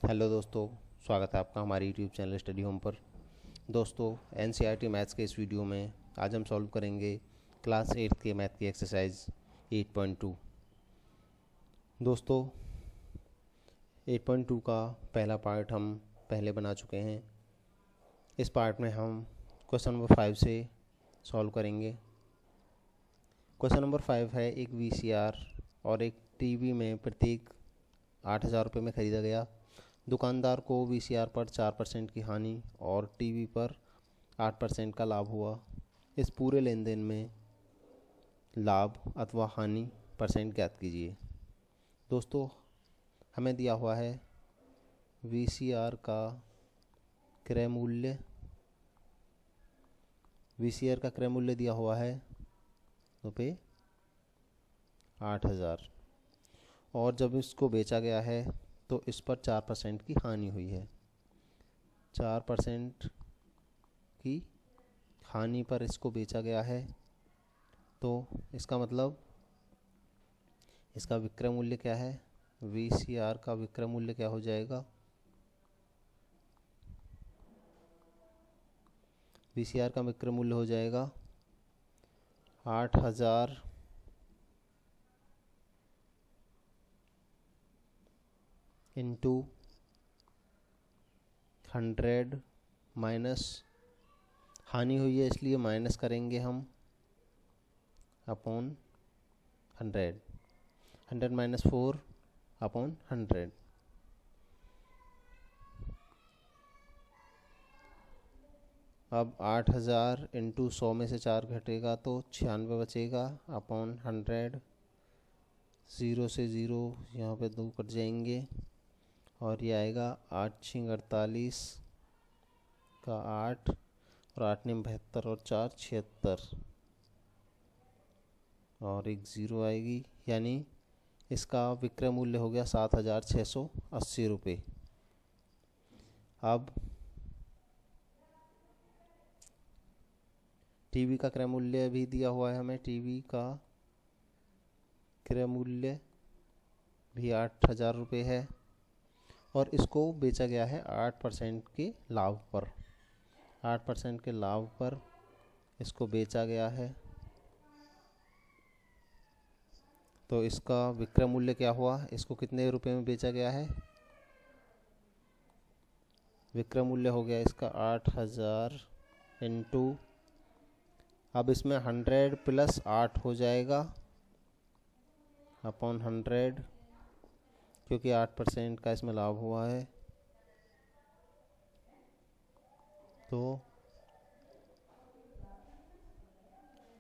Hello दोस्तों, स्वागत है आपका हमारे यूट्यूब चैनल स्टडी होम पर। दोस्तों, एनसीईआरटी मैथ्स के इस वीडियो में आज हम सॉल्व करेंगे क्लास 8 के मैथ की एक्सरसाइज 8.2। दोस्तों, 8.2 का पहला पार्ट हम पहले बना चुके हैं। इस पार्ट में हम क्वेश्चन नंबर 5 से सॉल्व करेंगे। क्वेश्चन नंबर 5 है, एक वीसीआर और एक टीवी में प्रत्येक 8,000 रुपये में ख़रीदा गया। दुकानदार को वीसीआर पर 4% की हानि और टीवी पर 8% का लाभ हुआ। इस पूरे लेन देन में लाभ अथवा हानि परसेंट ज्ञात कीजिए। दोस्तों, हमें दिया हुआ है वीसीआर का क्रय मूल्य। वीसीआर का क्रय मूल्य दिया हुआ है रुपये 8,000 और जब इसको बेचा गया है तो इस पर 4% की हानि हुई है। 4% की हानि पर इसको बेचा गया है, तो इसका मतलब इसका विक्रय मूल्य क्या है? वीसीआर का विक्रय मूल्य क्या हो जाएगा? वीसीआर का विक्रय मूल्य हो जाएगा 8,000 इंटू 100 माइनस हानि हुई है इसलिए माइनस करेंगे हम अपॉन 100। 100 minus 4 upon 100। अब 8,000 इंटू 100 में से 4 घटेगा तो 96 बचेगा अपॉन 100। 0 से 0 यहाँ पे 2 कट जाएंगे और ये आएगा 8 6 48 का 8 और 8 9 72 और 4 76 और एक 0 आएगी, यानी इसका विक्रय मूल्य हो गया 7,680 रुपये। अब टीवी का क्रय मूल्य भी दिया हुआ है हमें। टीवी का क्रय मूल्य भी 8,000 रुपये है और इसको बेचा गया है 8% के लाभ पर। 8% के लाभ पर इसको बेचा गया है, तो इसका विक्रय मूल्य क्या हुआ? इसको कितने रुपए में बेचा गया है? विक्रय मूल्य हो गया इसका 8,000 इंटू, अब इसमें 100 प्लस 8 हो जाएगा अपॉन 100, क्योंकि 8% का इसमें लाभ हुआ है। तो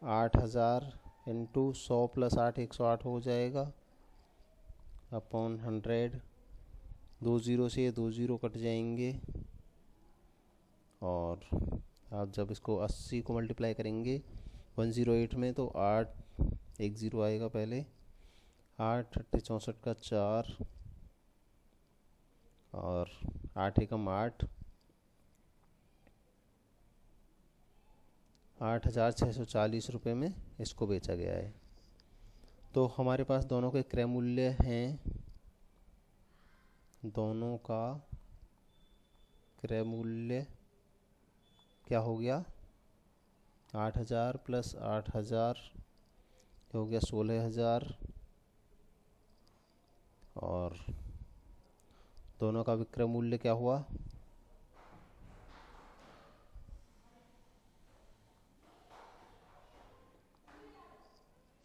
8,000 इंटू 100 प्लस 8 108 हो जाएगा अपॉन 100। 2 0 से ये 2 0 कट जाएंगे और आप जब इसको 80 को मल्टीप्लाई करेंगे 108 में तो 8 एक 0 आएगा पहले। 8 8 64 का 4 और 8 एकम 8, 8,640 रुपये में इसको बेचा गया है। तो हमारे पास दोनों के क्रय मूल्य हैं। दोनों का क्रय मूल्य क्या हो गया? 8,000 प्लस 8,000 हो गया 16,000 और दोनों का विक्रय मूल्य क्या हुआ?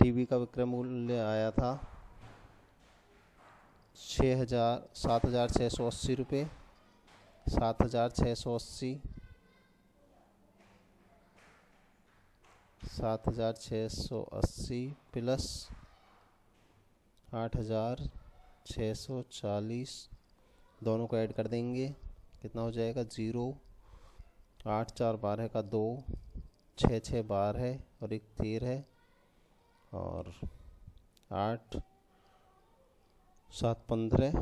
टीवी का विक्रय मूल्य आया था 7,680 रुपये। 7,680 7,680 प्लस 8,640, दोनों को ऐड कर देंगे, कितना हो जाएगा? 0। 8 4 12 का 2, 6 6 12 और एक 13 है और 8 7 15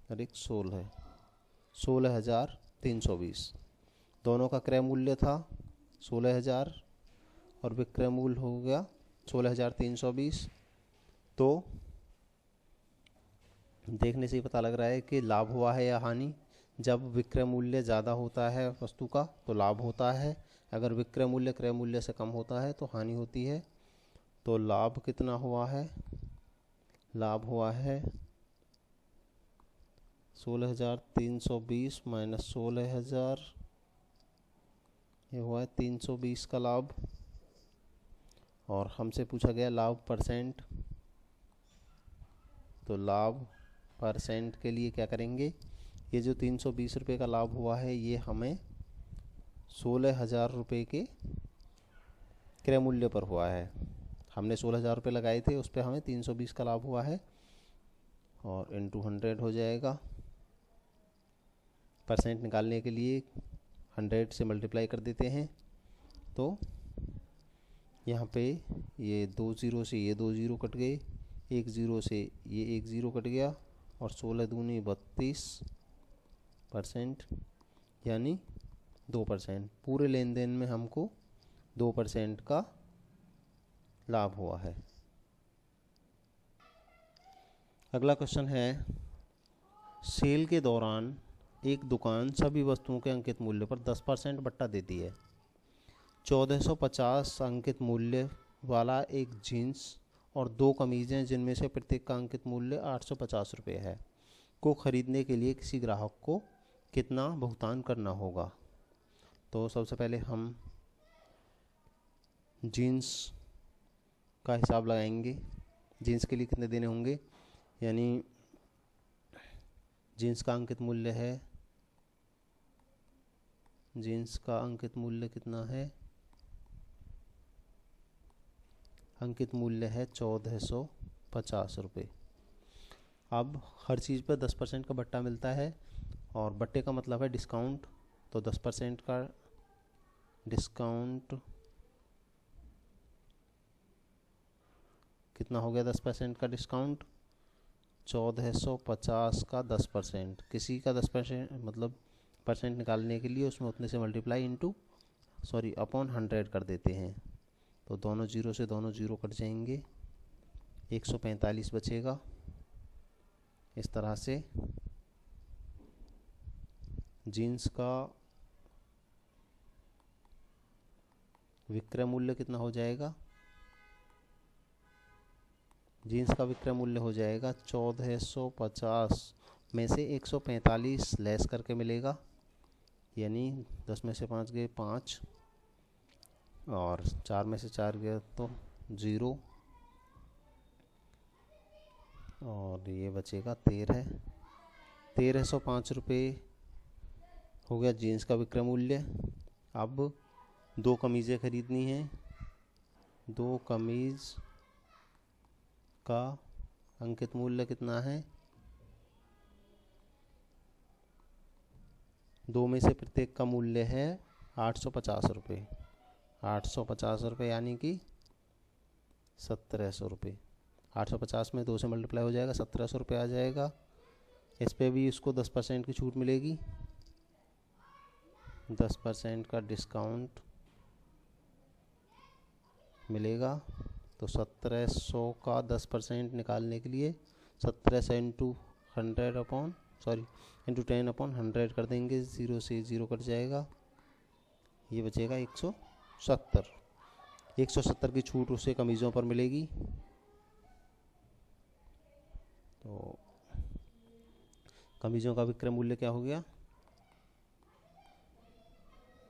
और एक 16 है। 16,320 दोनों का क्रय मूल्य था 16,000 और विक्रय मूल्य हो गया 16,320। तो देखने से ही पता लग रहा है कि लाभ हुआ है या हानि। जब विक्रय मूल्य ज़्यादा होता है वस्तु का तो लाभ होता है, अगर विक्रय मूल्य क्रय मूल्य से कम होता है तो हानि होती है। तो लाभ कितना हुआ है? लाभ हुआ है 16,320 माइनस 16,000, ये हुआ है 320 का लाभ। और हमसे पूछा गया लाभ परसेंट, तो लाभ परसेंट के लिए क्या करेंगे, ये जो 320 रुपये का लाभ हुआ है ये हमें 16,000 रुपये के क्रय मूल्य पर हुआ है। हमने 16,000 रुपये लगाए थे, उस पर हमें 320 का लाभ हुआ है और इंटू 100 हो जाएगा। परसेंट निकालने के लिए 100 से मल्टीप्लाई कर देते हैं, तो यहाँ पे ये 2 ज़ीरो से ये 2 ज़ीरो कट गए, 1 ज़ीरो से ये 1 ज़ीरो कट गया और 16 दूनी 32%, यानी 2%। पूरे लेन देन में हमको 2% का लाभ हुआ है। अगला क्वेश्चन है, सेल के दौरान एक दुकान सभी वस्तुओं के अंकित मूल्य पर 10% बट्टा देती है। 1450 अंकित मूल्य वाला एक जीन्स और 2 कमीज़ें जिनमें से प्रत्येक का अंकित मूल्य 850 रुपये है को खरीदने के लिए किसी ग्राहक को कितना भुगतान करना होगा। तो सबसे पहले हम जीन्स का हिसाब लगाएंगे। जीन्स के लिए कितने देने होंगे, यानी जीन्स का अंकित मूल्य है, जीन्स का अंकित मूल्य कितना है, अंकित मूल्य है 1450 रुपये। अब हर चीज़ पर 10% का बट्टा मिलता है और बट्टे का मतलब है डिस्काउंट, तो 10% का डिस्काउंट कितना हो गया, 10% का डिस्काउंट 1450 का 10%, किसी का 10% मतलब परसेंट निकालने के लिए उसमें उतने से मल्टीप्लाई अपॉन 100 कर देते हैं, तो दोनों जीरो से दोनों जीरो कट जाएंगे, 145 बचेगा। इस तरह से जीन्स का विक्रय मूल्य कितना हो जाएगा, जीन्स का विक्रय मूल्य हो जाएगा 1450 में से 145 लेस करके मिलेगा, यानी 10 में से 5 गए 5 और 4 में से 4 गए तो 0 और ये बचेगा 1305 रुपये हो गया जीन्स का विक्रय मूल्य। अब 2 कमीज़ें खरीदनी हैं, 2 कमीज़ का अंकित मूल्य कितना है, 2 में से प्रत्येक का मूल्य है 850 रुपये, 850 रुपये यानी कि 1700 रुपये। 850 में 2 से मल्टीप्लाई हो जाएगा, 1700 रुपये आ जाएगा। इस पे भी इसको 10% की छूट मिलेगी, 10% का डिस्काउंट मिलेगा, तो 1700 का 10% निकालने के लिए 1700 इंटू 10/100 कर देंगे, 0 से 0 कट जाएगा, ये बचेगा 170। 170 की छूट उसे कमीज़ों पर मिलेगी, तो कमीज़ों का विक्रय मूल्य क्या हो गया,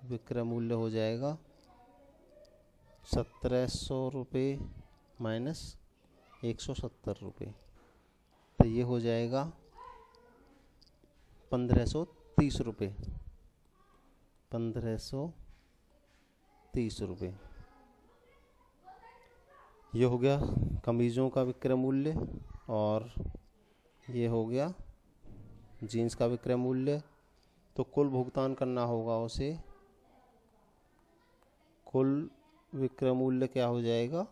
विक्रय मूल्य हो जाएगा 1700 रुपये माइनस 170 रुपये, तो ये हो जाएगा 1530 रुपये, 1530 रुपये। ये हो गया कमीज़ों का विक्रय मूल्य और ये हो गया जीन्स का विक्रय मूल्य। तो कुल भुगतान करना होगा उसे, कुल विक्रय मूल्य क्या हो जाएगा,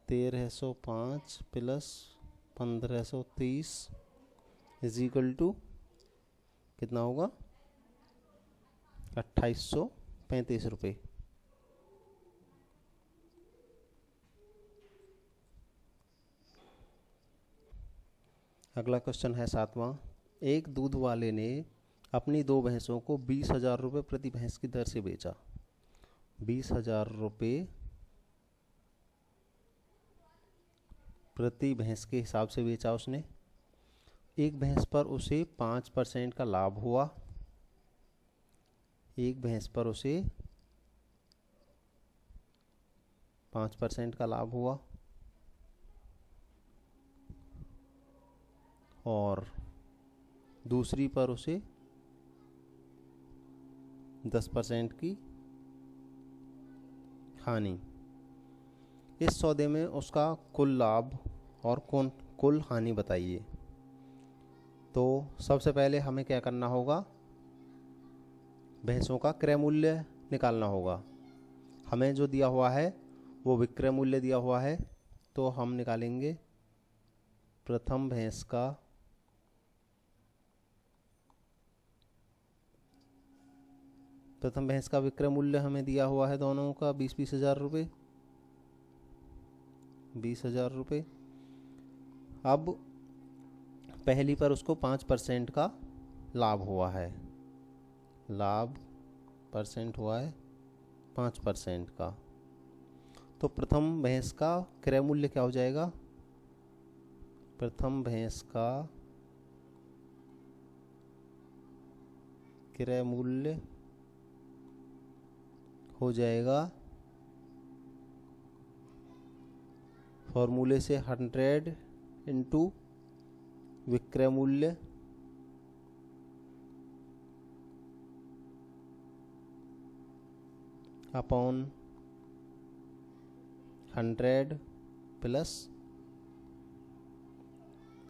1305 प्लस 1530 इज इक्वल टू कितना होगा, 2835 रुपये। अगला क्वेश्चन है 7वां। एक दूध वाले ने अपनी 2 भैंसों को 20,000 रुपये प्रति भैंस की दर से बेचा। 20,000 रुपये प्रति भैंस के हिसाब से बेचा उसने। एक भैंस पर उसे 5% का लाभ हुआ। एक भैंस पर उसे 5% का लाभ हुआ और दूसरी पर उसे 10% की हानि। इस सौदे में उसका कुल लाभ और कुल हानि बताइए। तो सबसे पहले हमें क्या करना होगा, भैंसों का क्रय मूल्य निकालना होगा। हमें जो दिया हुआ है वो विक्रय मूल्य दिया हुआ है, तो हम निकालेंगे प्रथम भैंस का विक्रय मूल्य हमें दिया हुआ है दोनों का 20-20 हज़ार रुपये। 20,000 रुपये। अब पहली पर उसको 5% का लाभ हुआ है। लाभ परसेंट हुआ है 5% का। तो प्रथम भैंस का क्रय मूल्य क्या हो जाएगा? प्रथम भैंस का क्रय मूल्य हो जाएगा फॉर्मूले से 100 इंटू विक्रय मूल्य अपॉन 100 प्लस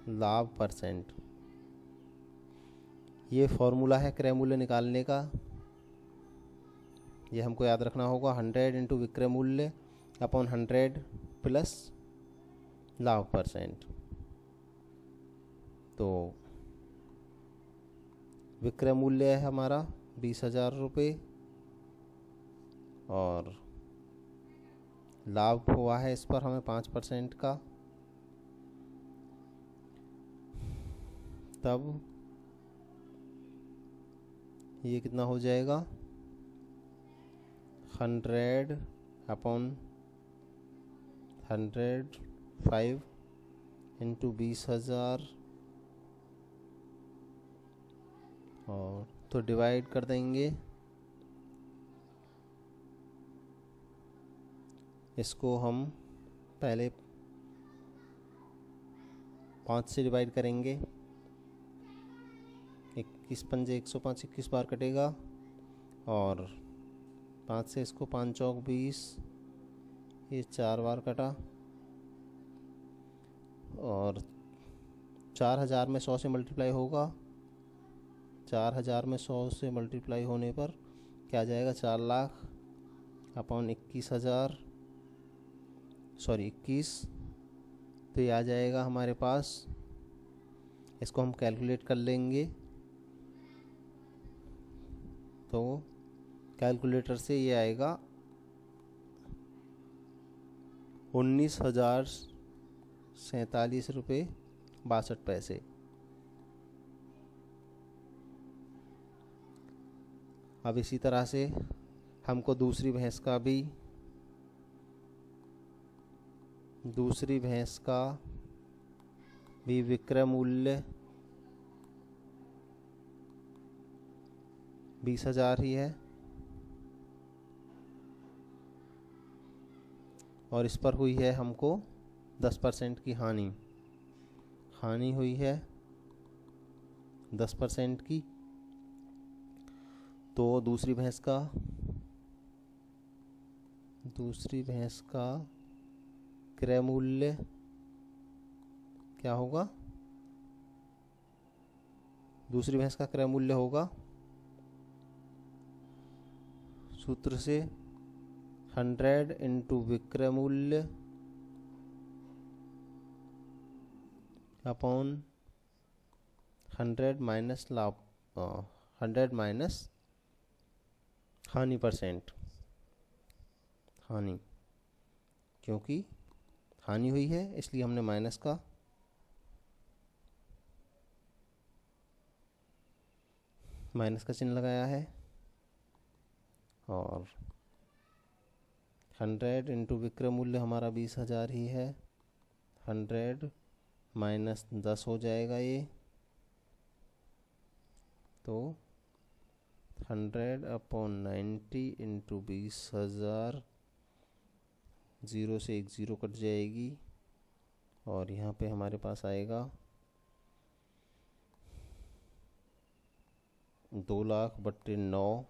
लाभ परसेंट। ये फॉर्मूला है क्रय मूल्य निकालने का। ये हमको याद रखना होगा। 100 इंटू विक्रय मूल्य अपॉन 100 प्लस लाभ परसेंट। तो विक्रय मूल्य है हमारा 20,000 रुपये और लाभ हुआ है इस पर हमें 5% का। तब ये कितना हो जाएगा? 100 अपॉन 105 इंटू 20,000 और तो डिवाइड कर देंगे। इसको हम पहले 5 से डिवाइड करेंगे। 21 पंजे 105, 21 बार कटेगा और 5 से इसको 5 चौक 20, ये 4 बार कटा और 4,000 में 100 से मल्टीप्लाई होगा। 4,000 में 100 से मल्टीप्लाई होने पर क्या आ जाएगा? 4 लाख अपॉन 21,000 21। तो ये आ जाएगा हमारे पास। इसको हम कैलकुलेट कर लेंगे। तो कैलकुलेटर से ये आएगा 19,047 रुपये 62 पैसे। अब इसी तरह से हमको दूसरी भैंस का भी विक्रय मूल्य 20,000 ही है और इस पर हुई है हमको 10% की हानि हुई है 10% की। तो दूसरी भैंस का क्रय मूल्य क्या होगा? दूसरी भैंस का क्रय मूल्य होगा सूत्र से 100 इंटू विक्रय मूल्य अपॉन 100 माइनस लाभ 100 माइनस हानि परसेंट। हानि, क्योंकि हानि हुई है इसलिए हमने माइनस का माइनस का चिन्ह लगाया है और 100 इंटू विक्रय मूल्य हमारा 20,000 ही है। 100 माइनस 10 हो जाएगा ये, तो 100/90 इंटू 20,000, 0 से एक 0 कट जाएगी और यहाँ पे हमारे पास आएगा 2,00,000/9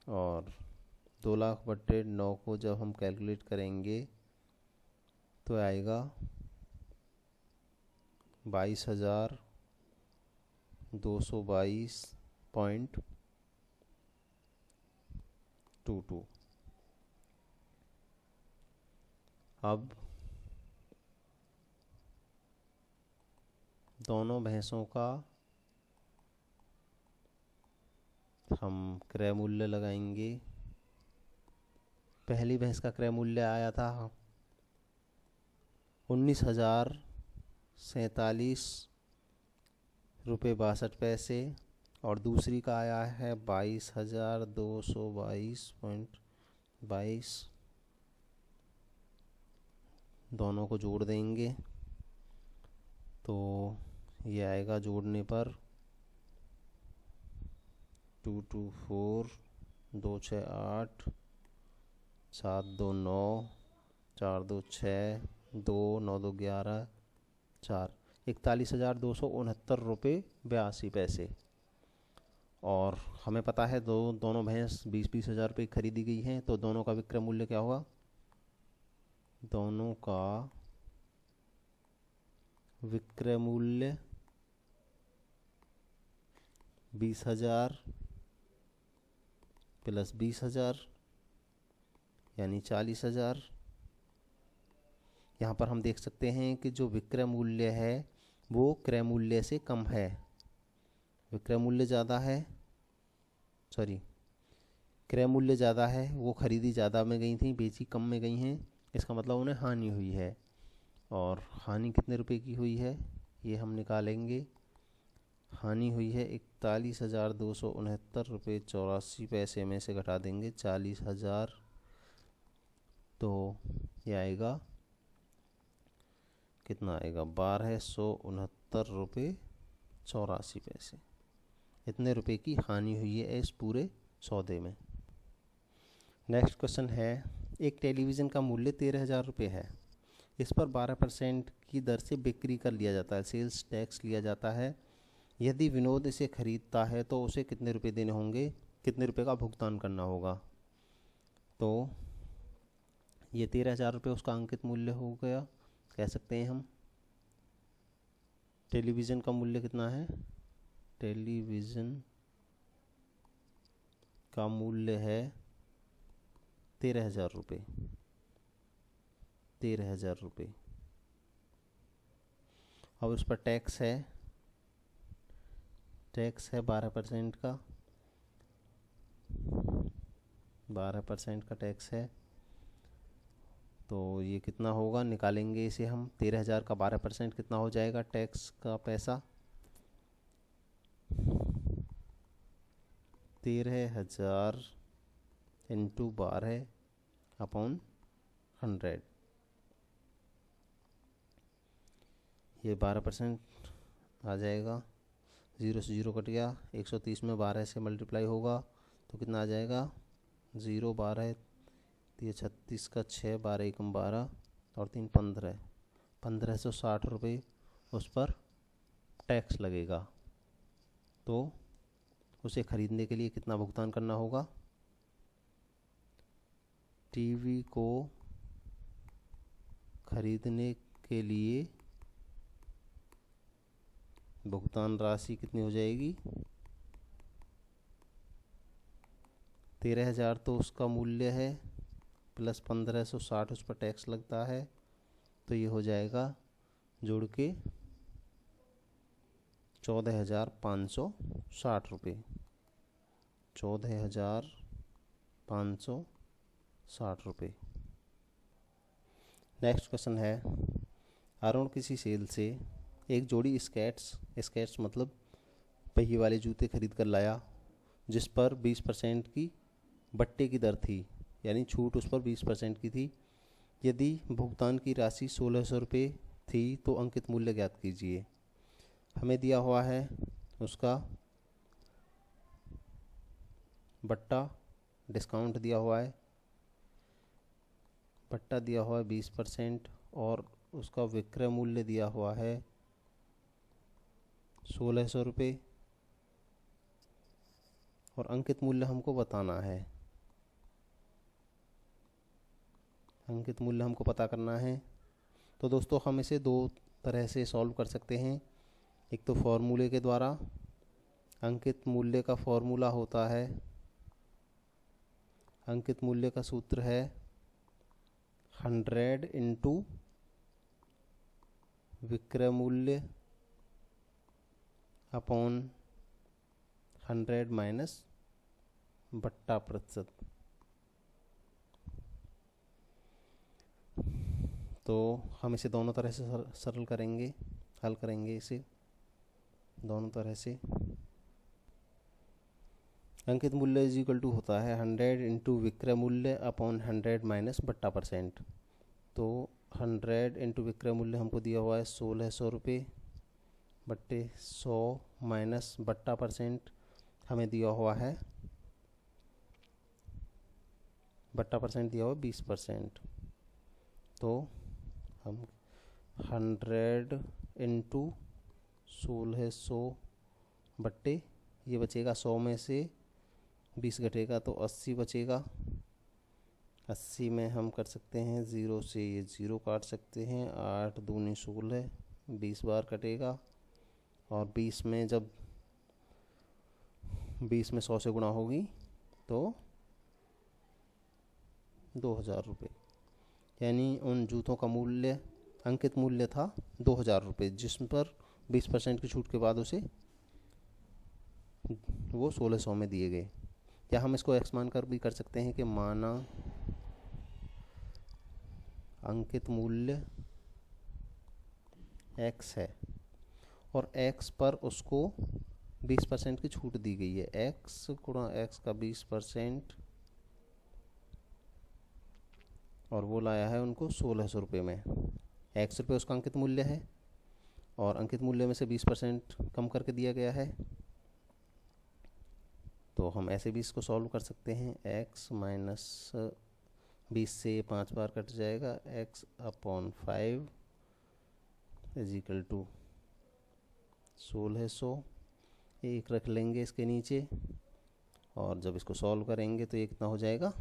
और 2,00,000/9 को जब हम कैलकुलेट करेंगे तो आएगा 22,222.22। अब दोनों भैंसों का हम क्रय मूल्य लगाएंगे। पहली भैंस का क्रय मूल्य आया था 19,047.62 और दूसरी का आया है 22,222.22। दोनों को जोड़ देंगे तो ये आएगा जोड़ने पर 224, 268, 729, 426, 2, 9, 2, 11, 4, 41,269.82। और हमें पता है दोनों भैंस 20-20 हज़ार रुपये खरीदी गई हैं, तो दोनों का विक्रय मूल्य क्या होगा? दोनों का विक्रय मूल्य 20,000 प्लस 20,000 यानी 40,000। यहाँ पर हम देख सकते हैं कि जो विक्रय मूल्य है वो क्रय मूल्य से कम है। विक्रय मूल्य ज़्यादा है, क्रय मूल्य ज़्यादा है, वो खरीदी ज़्यादा में गई थी, बेची कम में गई हैं, इसका मतलब उन्हें हानि हुई है। और हानि कितने रुपए की हुई है ये हम निकालेंगे। हानि हुई है 41,269.84 में से घटा देंगे 40,000, तो ये आएगा कितना आएगा? 1,269.84। इतने रुपए की हानि हुई है इस पूरे सौदे में। नेक्स्ट क्वेश्चन है, एक टेलीविज़न का मूल्य 13,000 रुपये है। इस पर 12% की दर से बिक्री कर लिया जाता है, सेल्स टैक्स लिया जाता है। यदि विनोद इसे खरीदता है तो उसे कितने रुपए देने होंगे, कितने रुपए का भुगतान करना होगा? तो ये 13,000 रुपये उसका अंकित मूल्य हो गया, कह सकते हैं हम। टेलीविज़न का मूल्य कितना है? टेलीविज़न का मूल्य है 13,000 रुपये। 13,000 रुपये। अब उस पर टैक्स है 12% का, 12% का टैक्स है। तो ये कितना होगा, निकालेंगे इसे हम। 13,000 का 12% कितना हो जाएगा टैक्स का पैसा? 13,000 इंटू 12/100। ये 12% आ जाएगा, 0 से 0 कट गया, 130 में 12 से मल्टीप्लाई होगा तो कितना आ जाएगा? 0, 12, 36 का 6, 12 एकम 12 और 3 15, 1,560 रुपये उस पर टैक्स लगेगा। तो उसे खरीदने के लिए कितना भुगतान करना होगा? टीवी को खरीदने के लिए भुगतान राशि कितनी हो जाएगी? 13,000 तो उसका मूल्य है, प्लस 1,560 उस पर टैक्स लगता है, तो ये हो जाएगा जोड़ के 14,560 रुपये। 14,560 रुपये। नेक्स्ट क्वेश्चन है, अरुण किसी सेल से एक जोड़ी स्केट्स मतलब पहिए वाले जूते खरीद कर लाया जिस पर 20% की बट्टे की दर थी, यानी छूट उस पर 20% की थी। यदि भुगतान की राशि 1600 रुपये थी तो अंकित मूल्य ज्ञात कीजिए। हमें दिया हुआ है उसका बट्टा, डिस्काउंट दिया हुआ है, बट्टा दिया हुआ है 20% और उसका विक्रय मूल्य दिया हुआ है 1600 रुपये और अंकित मूल्य हमको बताना है। अंकित मूल्य हमको पता करना है। तो दोस्तों हम इसे दो तरह से सॉल्व कर सकते हैं। एक तो फॉर्मूले के द्वारा। अंकित मूल्य का फॉर्मूला होता है, अंकित मूल्य का सूत्र है 100 इंटू विक्रय मूल्य अपॉन 100 माइनस बट्टा प्रतिशत। तो हम इसे दोनों तरह से सरल करेंगे, हल करेंगे इसे दोनों तरह से। अंकित मूल्य इज इक्वल टू होता है 100 इंटू विक्रय मूल्य अपॉन 100 माइनस बट्टा %। तो 100 इंटू विक्रय मूल्य हमको दिया हुआ है 1600 रुपये बट्टे 100 माइनस बट्टा % हमें दिया हुआ है, बट्टा % दिया हुआ 20%। तो हम 100 इंटू 1600 बट्टे, ये बचेगा 100 में से 20 घटेगा तो 80 बचेगा। 80 में हम कर सकते हैं 0 से ये 0 काट सकते हैं, 8 दूनी 16, 20 बार कटेगा और 20 में जब 20 में 100 से गुणा होगी तो 2000 रुपये, यानी उन जूतों का मूल्य, अंकित मूल्य था 2000 रुपये, जिस पर 20% की छूट के बाद उसे वो 1600 में दिए गए। या हम इसको एक्स मान कर भी कर सकते हैं कि माना अंकित मूल्य x है और x पर उसको 20% की छूट दी गई है, x गुणा x का 20% और वो लाया है उनको 1600 रुपये में। x रुपये उसका अंकित मूल्य है और अंकित मूल्य में से 20% कम करके दिया गया है। तो हम ऐसे भी इसको सॉल्व कर सकते हैं, x माइनस 20 से 5 बार कट जाएगा, x upon 5 is equal to 1600, एक रख लेंगे इसके नीचे और जब इसको सॉल्व करेंगे तो ये कितना हो जाएगा,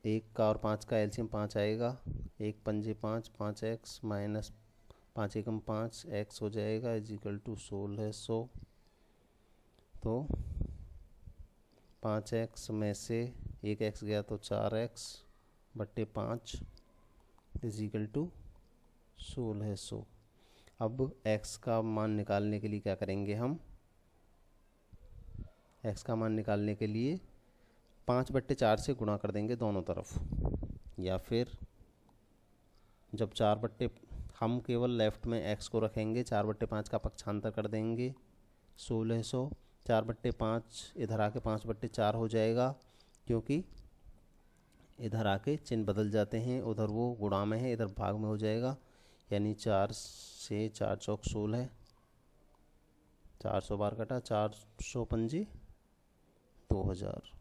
1 का और 5 का एलसीएम 5 आएगा, 1 पंजे 5, 5x माइनस 5 एकम 5 x हो जाएगा इज इक्वल टू 1600। तो 5x में से 1x गया तो 4x बट्टे 5 इज इक्वल टू 1600। अब x का मान निकालने के लिए क्या करेंगे हम, x का मान निकालने के लिए 5 बट्टे 4 से गुणा कर देंगे दोनों तरफ, या फिर जब 4 बट्टे, हम केवल लेफ्ट में x को रखेंगे, 4 बट्टे 5 का पक्षांतर कर देंगे 1600, 4 बट्टे 5 इधर आके 5 बट्टे 4 हो जाएगा, क्योंकि इधर आके चिन्ह बदल जाते हैं, उधर वो गुणा में है, इधर भाग में हो जाएगा, यानी 4 से 4 चौक 16, 400 बार कटा, 400 पंजे 2000,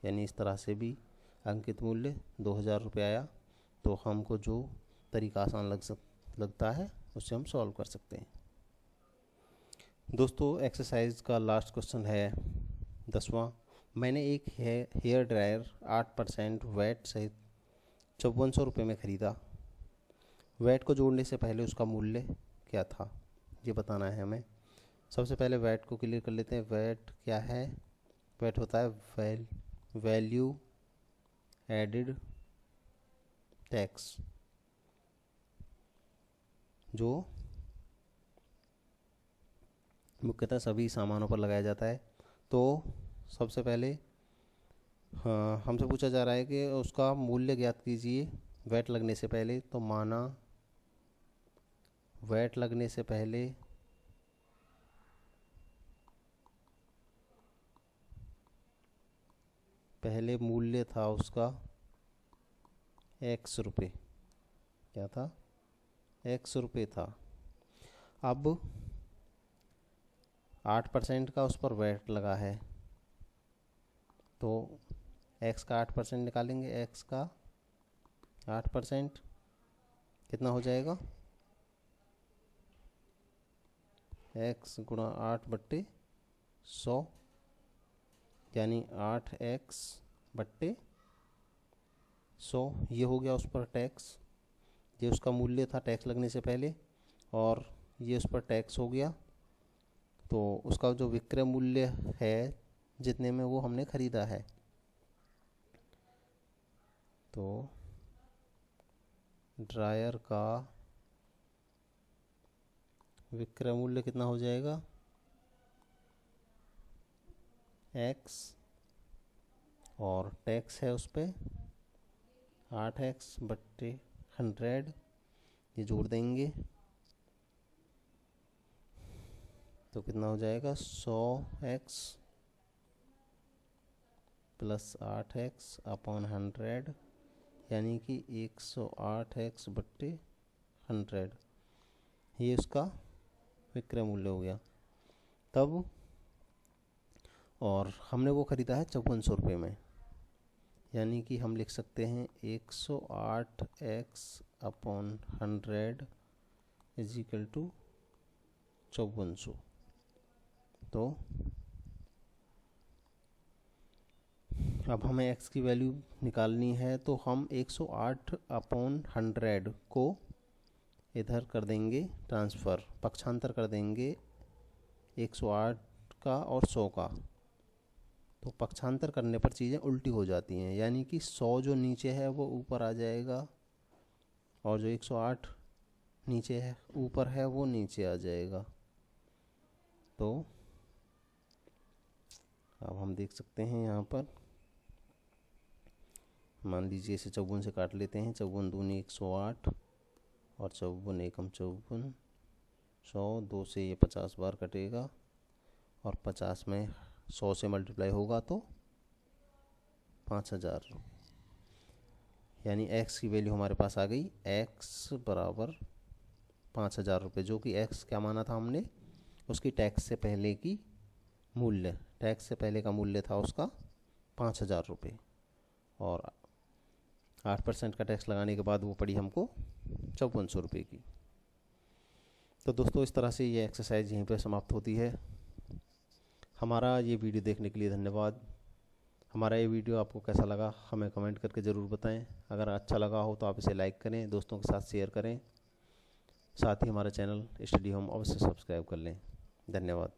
यानी इस तरह से भी अंकित मूल्य 2000 रुपये आया। तो हमको जो तरीका आसान लगता है उससे हम सॉल्व कर सकते हैं। दोस्तों एक्सरसाइज का लास्ट क्वेश्चन है 10वां। मैंने एक हेयर ड्रायर 8% वैट सहित 5400 रुपये में ख़रीदा। वैट को जोड़ने से पहले उसका मूल्य क्या था, ये बताना है हमें। सबसे पहले वैट को क्लियर कर लेते हैं। वैट क्या है, वैट होता है वैल्यू एडिड टैक्स, जो मुख्यतः सभी सामानों पर लगाया जाता है। तो सबसे पहले हमसे पूछा जा रहा है कि उसका मूल्य ज्ञात कीजिए वैट लगने से पहले। तो माना वैट लगने से पहले मूल्य था उसका x रुपये। क्या था? x रुपये था। अब 8% का उस पर वैट लगा है, तो x का 8% निकालेंगे। x का 8% कितना हो जाएगा? x गुणा 8/100, यानी 8x/100। ये हो गया उस पर टैक्स। ये उसका मूल्य था टैक्स लगने से पहले, और ये उस पर टैक्स हो गया। तो उसका जो विक्रय मूल्य है जितने में वो हमने ख़रीदा है, तो ड्रायर का विक्रय मूल्य कितना हो जाएगा? x, और टैक्स है उस पर 8x/100, ये जोड़ देंगे तो कितना हो जाएगा? 100x + 8x/100, यानी कि 108x/100। ये उसका विक्रय मूल्य हो गया तब। और हमने वो ख़रीदा है 5400 रुपये में, यानी कि हम लिख सकते हैं 108x/100 = 5400। तो अब हमें x की वैल्यू निकालनी है, तो हम 108/100 को इधर कर देंगे ट्रांसफ़र, पक्षांतर कर देंगे 108 का और 100 का। तो पक्षांतर करने पर चीज़ें उल्टी हो जाती हैं, यानी कि 100 जो नीचे है वो ऊपर आ जाएगा, और जो 108 नीचे है ऊपर है वो नीचे आ जाएगा। तो अब हम देख सकते हैं यहाँ पर, मान लीजिए इसे 54 से काट लेते हैं। 54 दूनी 108, और 54 एकम 54, 100, 2 से ये 50 बार कटेगा, और 50 में 100 से मल्टीप्लाई होगा तो 5000, यानी x की वैल्यू हमारे पास आ गई। x बराबर 5000 रुपये, जो कि x क्या माना था हमने? उसकी टैक्स से पहले की मूल्य, टैक्स से पहले का मूल्य था उसका 5000 रुपये, और 8% का टैक्स लगाने के बाद वो पड़ी हमको 5400 रुपये की। तो दोस्तों, इस तरह से ये एक्सरसाइज यहीं पर समाप्त होती है। हमारा ये वीडियो देखने के लिए धन्यवाद। हमारा ये वीडियो आपको कैसा लगा हमें कमेंट करके ज़रूर बताएं। अगर अच्छा लगा हो तो आप इसे लाइक करें, दोस्तों के साथ शेयर करें, साथ ही हमारा चैनल स्टडी होम अवश्य सब्सक्राइब कर लें। धन्यवाद।